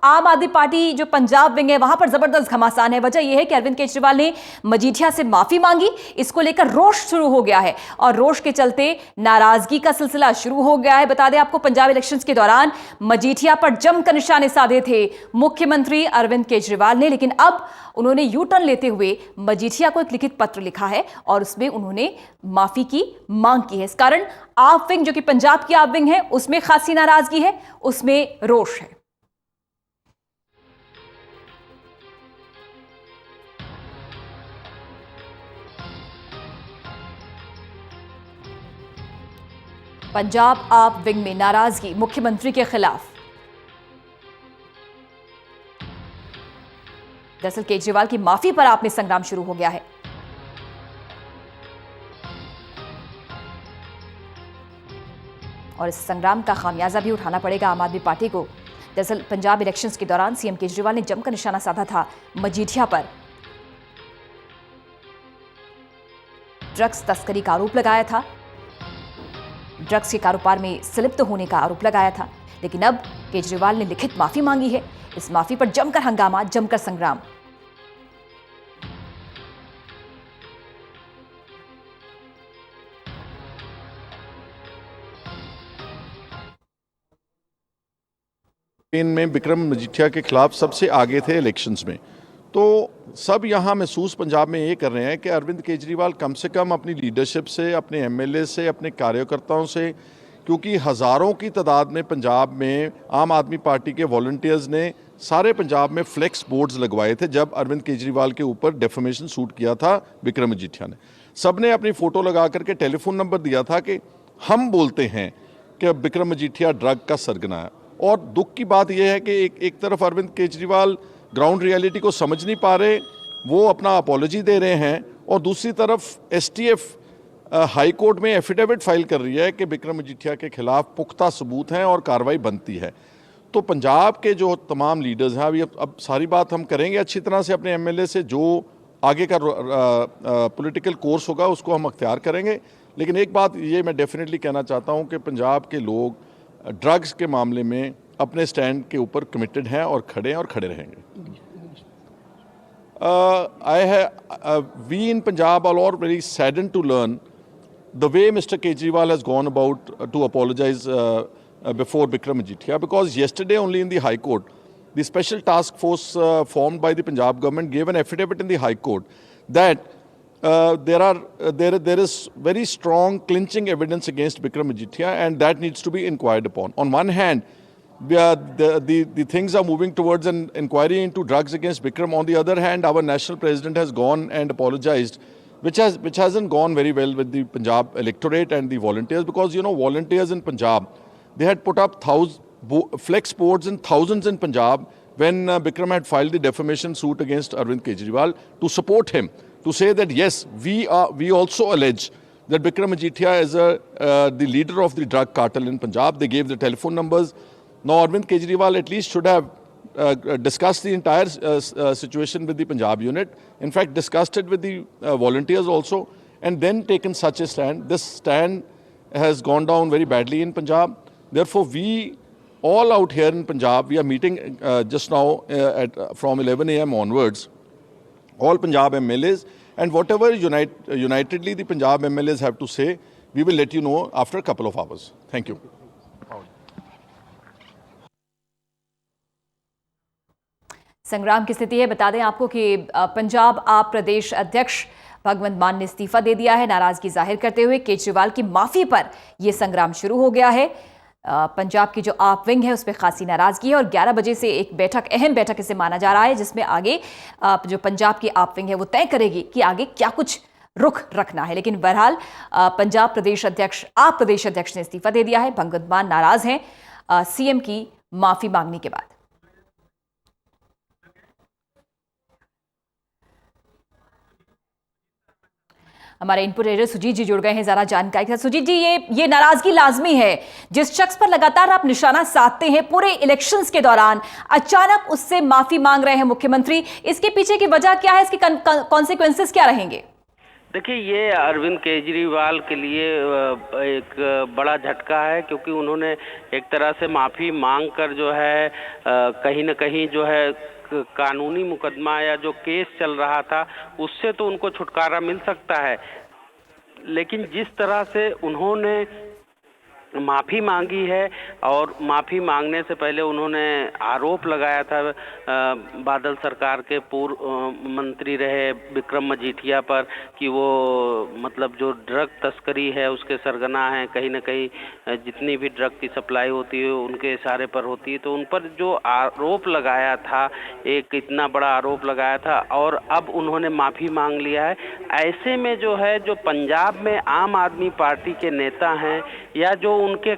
आम आदमी पार्टी जो पंजाब विंग है वहां पर जबरदस्त घमासान है। वजह यह है कि अरविंद केजरीवाल ने मजीठिया से माफी मांगी, इसको लेकर रोष शुरू हो गया है और रोष के चलते नाराजगी का सिलसिला शुरू हो गया है। बता दें आपको, पंजाब इलेक्शंस के दौरान मजीठिया पर जमकर निशाने साधे थे मुख्यमंत्री अरविंद केजरीवाल ने, लेकिन अब उन्होंने यू टर्न लेते हुए मजीठिया को एक लिखित पत्र लिखा है और उसमें उन्होंने माफी की मांग की है। इस कारण आप विंग, जो कि पंजाब की आप विंग है, उसमें खासी नाराजगी है, उसमें रोष है। पंजाब आप विंग में नाराजगी मुख्यमंत्री के खिलाफ। दरअसल केजरीवाल की माफी पर आपने संग्राम शुरू हो गया है। और इस संग्राम का खामियाजा भी उठाना पड़ेगा आम आदमी पार्टी को। दरअसल पंजाब इलेक्शंस के दौरान सीएम केजरीवाल ने जमकर निशाना साधा था मजीठिया पर। ड्रग्स तस्करी का आरोप लगाया था, ड्रग्स के कारोबार में संलिप्त होने का आरोप लगाया था, लेकिन अब केजरीवाल ने लिखित माफी मांगी है। इस माफी पर जमकर हंगामा, जमकर संग्राम। में विक्रम मजीठिया के खिलाफ सबसे आगे थे इलेक्शंस में, तो सब यहाँ महसूस पंजाब में ये कर रहे हैं कि अरविंद केजरीवाल कम से कम अपनी लीडरशिप से, अपने एमएलए से, अपने कार्यकर्ताओं से, क्योंकि हज़ारों की तादाद में पंजाब में आम आदमी पार्टी के वॉलंटियर्स ने सारे पंजाब में फ्लेक्स बोर्ड्स लगवाए थे जब अरविंद केजरीवाल के ऊपर डेफेमेशन सूट किया था विक्रम मजीठिया ने। सब ने अपनी फ़ोटो लगा करके टेलीफोन नंबर दिया था कि हम बोलते हैं कि विक्रम मजीठिया ड्रग का सरगना है। और दुख की बात यह है कि एक तरफ अरविंद केजरीवाल ग्राउंड रियलिटी को समझ नहीं पा रहे, वो अपना अपॉलॉजी दे रहे हैं, और दूसरी तरफ एसटीएफ हाई कोर्ट में एफिडेविट फाइल कर रही है कि विक्रम मजीठिया के खिलाफ पुख्ता सबूत हैं और कार्रवाई बनती है। तो पंजाब के जो तमाम लीडर्स हैं, अभी अब सारी बात हम करेंगे अच्छी तरह से अपने एमएलए से, जो आगे का पॉलिटिकल कोर्स होगा उसको हम अख्तियार करेंगे। लेकिन एक बात ये मैं डेफिनेटली कहना चाहता हूँ कि पंजाब के लोग ड्रग्स के मामले में अपने स्टैंड के ऊपर कमिटेड हैं और खड़े रहेंगे। We in Punjab are all very saddened to learn the way Mr. Kejriwal has gone about to apologize before Vikram Mejia, because yesterday only in the High Court, the special task force formed by the Punjab government gave an affidavit in the High Court that there is very strong clinching evidence against Vikram Mejia, and that needs to be inquired upon. On one hand, the things are moving towards an inquiry into drugs against Vikram. On the other hand, our national president has gone and apologized, which hasn't gone very well with the Punjab electorate and the volunteers, because volunteers in Punjab, they had put up flex boards in thousands in Punjab when Vikram had filed the defamation suit against Arvind Kejriwal to support him, to say that yes, we also allege that Vikram Mejia is the leader of the drug cartel in Punjab. They gave the telephone numbers. Now, Arvind Kejriwal at least should have discussed the entire situation with the Punjab unit. In fact, discussed it with the volunteers also, and then taken such a stand. This stand has gone down very badly in Punjab. Therefore, we all out here in Punjab, we are meeting just now from 11 a.m. onwards, all Punjab MLAs, and whatever unitedly the Punjab MLAs have to say, we will let you know after a couple of hours. Thank you. संग्राम की स्थिति है। बता दें आपको कि पंजाब आप प्रदेश अध्यक्ष भगवंत मान ने इस्तीफा दे दिया है, नाराजगी जाहिर करते हुए। केजरीवाल की माफी पर यह संग्राम शुरू हो गया है। पंजाब की जो आप विंग है उस पर खासी नाराजगी है और 11 बजे से एक बैठक, अहम बैठक इसे माना जा रहा है, जिसमें आगे जो पंजाब की आप विंग है वो तय करेगी कि आगे क्या कुछ रुख रखना है। लेकिन बहरहाल पंजाब प्रदेश अध्यक्ष, आप प्रदेश अध्यक्ष ने इस्तीफा दे दिया है। भगवंत मान नाराज हैं सीएम की माफी मांगने के बाद। हमारे इनपुट एडिटर सुजीत जी जुड़ गए हैं जरा जानकारी के साथ। सुजीत जी, ये नाराजगी लाजमी है, जिस शख्स पर लगातार आप निशाना साधते हैं पूरे इलेक्शंस के दौरान, अचानक उससे माफी मांग रहे हैं मुख्यमंत्री, इसके पीछे की वजह क्या है, इसके कॉन्सिक्वेंसेस क्या रहेंगे? देखिए, ये अरविंद केजरीवाल के लिए एक बड़ा झटका है, क्योंकि उन्होंने एक तरह से माफ़ी मांग कर जो है कहीं न कहीं जो है कानूनी मुकदमा या जो केस चल रहा था उससे तो उनको छुटकारा मिल सकता है, लेकिन जिस तरह से उन्होंने माफ़ी मांगी है और माफ़ी मांगने से पहले उन्होंने आरोप लगाया था बादल सरकार के पूर्व मंत्री रहे विक्रम मजीठिया पर कि वो मतलब जो ड्रग तस्करी है उसके सरगना हैं, कहीं ना कहीं जितनी भी ड्रग की सप्लाई होती है उनके इशारे पर होती है। तो उन पर जो आरोप लगाया था, एक इतना बड़ा आरोप लगाया था, और अब उन्होंने माफ़ी मांग लिया है। ऐसे में जो है, जो पंजाब में आम आदमी पार्टी के नेता हैं या जो उनके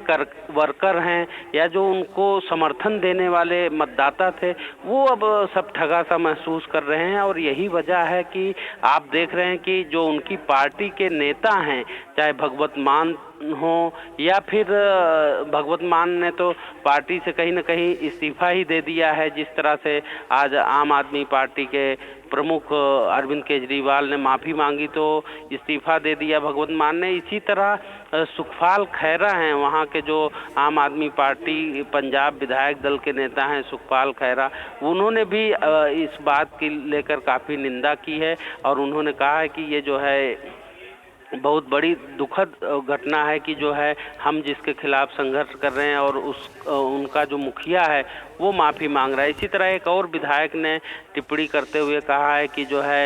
वर्कर हैं या जो उनको समर्थन देने वाले मतदाता थे, वो अब सब ठगा सा महसूस कर रहे हैं। और यही वजह है कि आप देख रहे हैं कि जो उनकी पार्टी के नेता हैं, चाहे भगवत मान हो या फिर भगवत मान ने तो पार्टी से कहीं ना कहीं इस्तीफा ही दे दिया है। जिस तरह से आज आम आदमी पार्टी के प्रमुख अरविंद केजरीवाल ने माफ़ी मांगी तो इस्तीफा दे दिया भगवत मान ने। इसी तरह सुखपाल खैरा हैं, वहाँ के जो आम आदमी पार्टी पंजाब विधायक दल के नेता हैं सुखपाल खैरा, उन्होंने भी इस बात की लेकर काफ़ी निंदा की है और उन्होंने कहा है कि ये जो है बहुत बड़ी दुखद घटना है कि जो है हम जिसके खिलाफ संघर्ष कर रहे हैं और उनका जो मुखिया है वो माफ़ी मांग रहा है। इसी तरह एक और विधायक ने टिप्पणी करते हुए कहा है कि जो है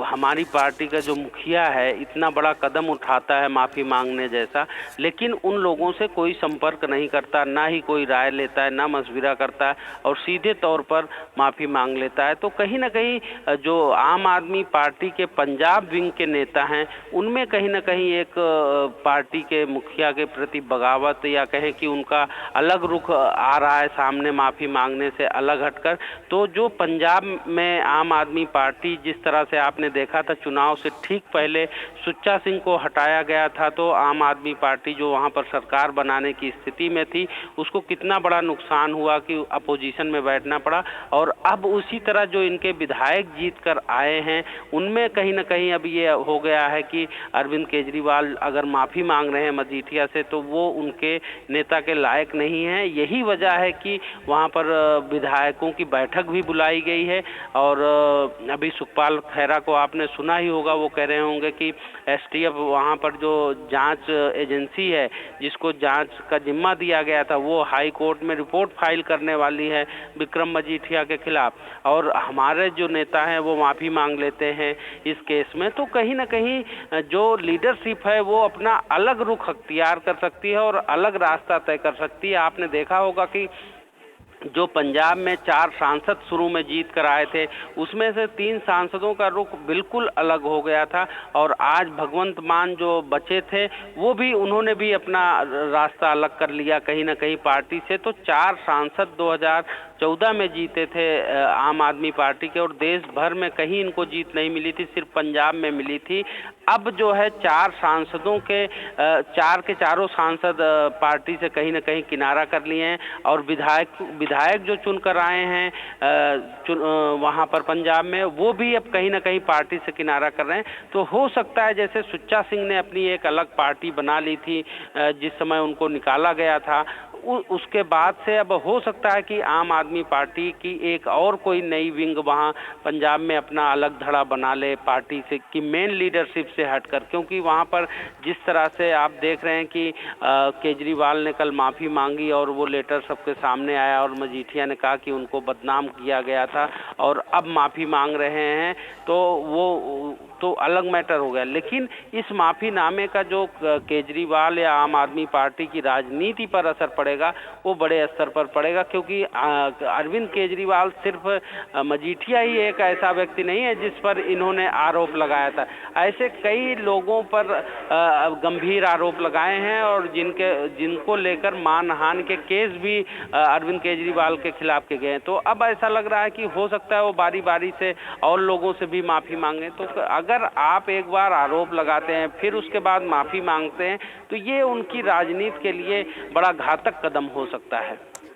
हमारी पार्टी का जो मुखिया है इतना बड़ा कदम उठाता है माफ़ी मांगने जैसा, लेकिन उन लोगों से कोई संपर्क नहीं करता, ना ही कोई राय लेता है, ना मशविरा करता है और सीधे तौर पर माफ़ी मांग लेता है। तो कहीं ना कहीं जो आम आदमी पार्टी के पंजाब विंग के नेता हैं उनमें कहीं ना कहीं एक पार्टी के मुखिया के प्रति बगावत या कहें कि उनका अलग रुख आ रहा है सामने माफ़ी मांगने से अलग हटकर। तो जो पंजाब में आम आदमी पार्टी, जिस तरह से आपने देखा था चुनाव से ठीक पहले सुच्चा सिंह को हटाया गया था, तो आम आदमी पार्टी जो वहां पर सरकार बनाने की स्थिति में थी उसको कितना बड़ा नुकसान हुआ कि अपोजिशन में बैठना पड़ा। और अब उसी तरह जो इनके विधायक जीत कर आए हैं उनमें कहीं ना कहीं अब ये हो गया है कि अरविंद केजरीवाल अगर माफ़ी मांग रहे हैं मजीठिया से तो वो उनके नेता के लायक नहीं है। यही वजह है कि वहाँ पर विधायकों की बैठक भी बुलाई गई है। और अभी सुखपाल खैरा को आपने सुना ही होगा, वो कह रहे होंगे कि एसटीएफ वहाँ पर जो जांच एजेंसी है जिसको जांच का जिम्मा दिया गया था वो हाई कोर्ट में रिपोर्ट फाइल करने वाली है विक्रम मजीठिया के खिलाफ, और हमारे जो नेता हैं वो माफ़ी मांग लेते हैं इस केस में। तो कहीं ना कहीं जो लीडरशिप है वो अपना अलग रुख अख्तियार कर सकती है और अलग रास्ता तय कर सकती है। आपने देखा होगा कि जो पंजाब में 4 सांसद शुरू में जीत कर आए थे उसमें से 3 सांसदों का रुख बिल्कुल अलग हो गया था, और आज भगवंत मान जो बचे थे वो भी उन्होंने भी अपना रास्ता अलग कर लिया कहीं ना कहीं पार्टी से। तो 4 सांसद 2014 में जीते थे आम आदमी पार्टी के, और देश भर में कहीं इनको जीत नहीं मिली थी, सिर्फ पंजाब में मिली थी। अब जो है 4 सांसदों के 4 के चारों सांसद पार्टी से कहीं ना कहीं किनारा कर लिए हैं, और विधायक जो चुनकर आए हैं वहाँ पर पंजाब में वो भी अब कहीं ना कहीं पार्टी से किनारा कर रहे हैं। तो हो सकता है जैसे सुच्चा सिंह ने अपनी एक अलग पार्टी बना ली थी जिस समय उनको निकाला गया था, उसके बाद से अब हो सकता है कि आम आदमी पार्टी की एक और कोई नई विंग वहाँ पंजाब में अपना अलग धड़ा बना ले पार्टी से की मेन लीडरशिप से हटकर। क्योंकि वहाँ पर जिस तरह से आप देख रहे हैं कि केजरीवाल ने कल माफ़ी मांगी और वो लेटर सबके सामने आया और मजीठिया ने कहा कि उनको बदनाम किया गया था और अब माफ़ी मांग रहे हैं, तो वो तो अलग मैटर हो गया। लेकिन इस माफ़ीनामे का जो केजरीवाल या आम आदमी पार्टी की राजनीति पर असर पड़ेगा वो बड़े स्तर पर पड़ेगा, क्योंकि अरविंद केजरीवाल सिर्फ मजीठिया ही एक ऐसा व्यक्ति नहीं है जिस पर इन्होंने आरोप लगाया था। ऐसे कई लोगों पर गंभीर आरोप लगाए हैं और जिनको लेकर मानहानि के केस भी अरविंद केजरीवाल के खिलाफ के गए हैं। तो अब ऐसा लग रहा है कि हो सकता है वो बारी बारी से और लोगों से भी माफ़ी मांगे। तो अगर आप एक बार आरोप लगाते हैं फिर उसके बाद माफ़ी मांगते हैं तो ये उनकी राजनीति के लिए बड़ा घातक कदम हो सकता है।